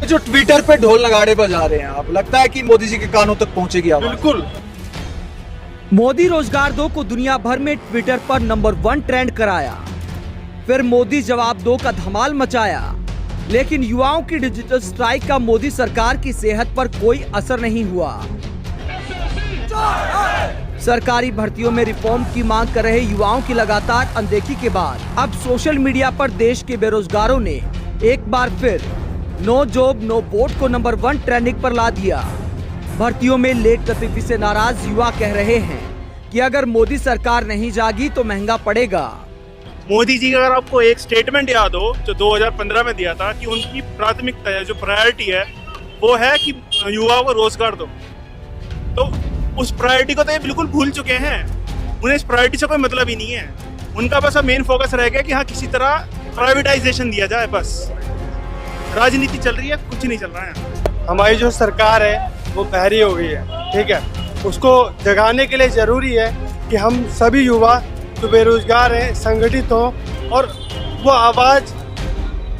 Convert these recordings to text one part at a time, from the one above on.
जो ट्विटर पे ढोल नगाड़े बजा रहे हैं आप, लगता है कि मोदी जी के कानों तक पहुंचेगी आवाज? बिल्कुल। मोदी रोजगार दो को दुनिया भर में ट्विटर पर नंबर 1 ट्रेंड कराया, फिर मोदी जवाब दो का धमाल मचाया। लेकिन युवाओं की डिजिटल स्ट्राइक का मोदी सरकार की सेहत पर कोई असर नहीं हुआ। सरकारी भर्तियों में रिफॉर्म की मांग कर रहे युवाओं की लगातार अनदेखी के बाद अब सोशल मीडिया पर देश के बेरोजगारों ने एक बार फिर नो जॉब नो वोट को नंबर 1 ट्रेंडिंग पर ला दिया। भर्तियों में लेट गतिविधि से नाराज युवा कह रहे हैं कि अगर मोदी सरकार नहीं जागी तो महंगा पड़ेगा। मोदी जी का अगर आपको एक स्टेटमेंट याद हो जो 2015 में दिया था कि उनकी प्राथमिकता है, जो प्रायोरिटी है वो है कि युवाओं को रोजगार दो, तो उस प्रायोरिटी को तो ये बिल्कुल भूल चुके हैं। उन्हें इस प्रायोरिटी से कोई मतलब ही नहीं है। उनका बस अब मेन फोकस रह गया कि हाँ किसी तरह प्राइवेटाइजेशन दिया जाए, बस राजनीति चल रही है, कुछ नहीं चल रहा है। हमारी जो सरकार है वो बहरी हो गई है, ठीक है। उसको जगाने के लिए ज़रूरी है कि हम सभी युवा जो बेरोजगार हैं संगठित हों और वो आवाज़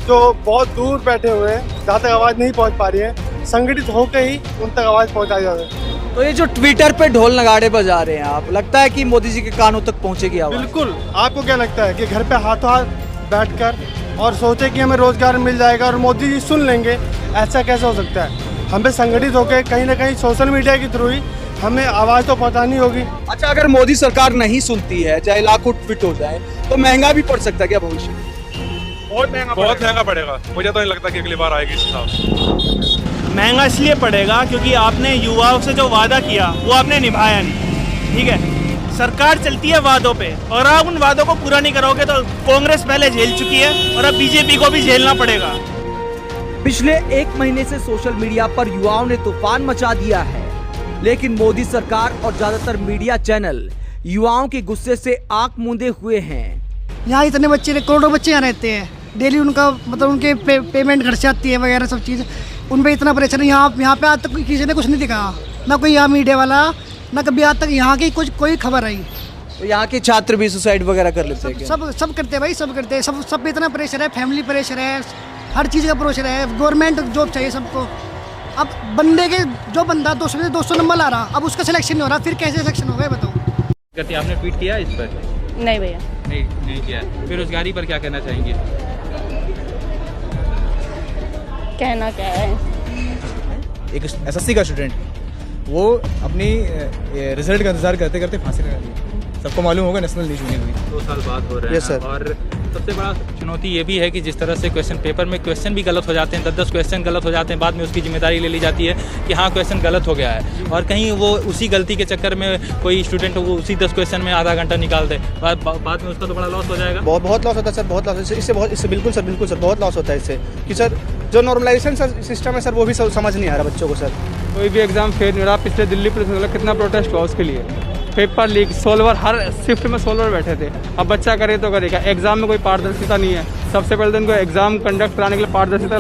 जो बहुत दूर बैठे हुए हैं, जहाँ तक आवाज़ नहीं पहुँच पा रही है, संगठित होकर ही उन तक आवाज़ पहुँचाई जाए। तो ये जो ट्विटर पे ढोल नगाड़े बजा रहे हैं आप, लगता है कि मोदी जी के कानों तक पहुंचेगी आवाज? बिल्कुल। आपको क्या लगता है कि घर पे हाथों हाथ बैठकर और सोचे कि हमें रोजगार मिल जाएगा और मोदी जी सुन लेंगे? ऐसा कैसे हो सकता है? हमें संगठित होकर कहीं ना कहीं सोशल मीडिया के थ्रू ही हमें आवाज़ तो पहुंचानी होगी। अच्छा, अगर मोदी सरकार नहीं सुनती है, चाहे लाखों ट्वीट हो जाए, तो महंगा भी पड़ सकता है क्या भविष्य? बहुत महंगा पड़ेगा। मुझे तो नहीं लगता कि अगली बार आएगी इस हिसाब से। महंगा इसलिए पड़ेगा क्योंकि आपने युवाओं से जो वादा किया वो आपने निभाया नहीं, ठीक है। सरकार चलती है वादों पे, और आप उन वादों को पूरा नहीं करोगे तो कांग्रेस पहले झेल चुकी है और अब बीजेपी को भी झेलना पड़ेगा। पिछले 1 महीने से सोशल मीडिया पर युवाओं ने तूफान मचा दिया है, लेकिन मोदी सरकार और ज्यादातर मीडिया चैनल युवाओं के गुस्से से आंख मूंदे हुए हैं। यहाँ इतने बच्चे, करोड़ों बच्चे यहाँ रहते हैं, डेली उनका मतलब उनके पेमेंट घर से आती है वगैरह सब चीज़, उन पर इतना प्रेशर है। यहाँ पे आज तक किसी ने कुछ नहीं दिखाया, ना कोई यहाँ मीडिया वाला, ना कभी आज तक यहाँ की कोई खबर आई। तो यहाँ के छात्र भी सुसाइड वगैरह कर लेते हैं क्या? सब करते हैं भाई, सब करते हैं। सब पे इतना प्रेशर है, फैमिली प्रेशर है, हर चीज़ का प्रेशर है, गवर्नमेंट जॉब चाहिए सबको। अब बंदे के जो बंदा 200 में 200 नंबर ला रहा, अब उसका सिलेक्शन नहीं हो रहा, फिर कैसे सिलेक्शन होगा बताओ? करती आपने ट्वीट किया इस पर? नहीं भैया, नहीं किया। बेरोजगारी पर क्या कहना चाहेंगे? कहना क्या है, एक एसएससी का स्टूडेंट वो अपनी रिजल्ट का इंतजार करते करते फांसी लगा दी। सबको मालूम होगा नेशनल न्यूज़ हुई 2 साल बाद हो रहे हैं। सर। और सबसे बड़ा चुनौती ये भी है कि जिस तरह से क्वेश्चन पेपर में क्वेश्चन भी गलत हो जाते हैं, 10-10 क्वेश्चन गलत हो जाते हैं, बाद में उसकी जिम्मेदारी ले ली जाती है कि हाँ क्वेश्चन गलत हो गया है, और कहीं वो उसी गलती के चक्कर में कोई स्टूडेंट वो उसी 10 क्वेश्चन में आधा घंटा निकाल दे, बाद में उसका तो बड़ा लॉस हो जाएगा। बहुत लॉस होता है सर, बहुत लॉस। इससे बिल्कुल सर बहुत लॉस होता है इससे कि सर जो नॉर्मलाइजेशन सिस्टम है सर वो भी समझ नहीं आ रहा बच्चों को। सर कोई भी एग्जाम फेल नहीं रहा। पिछले दिल्ली पुलिस में कितना प्रोटेस्ट हुआ उसके लिए, पेपर लीक, सोल्वर, हर शिफ्ट में सोल्वर बैठे थे। अब बच्चा करे तो करेगा, एग्जाम में कोई पारदर्शिता नहीं है। सबसे पहले तो इनको एग्जाम कंडक्ट कराने के लिए पारदर्शिता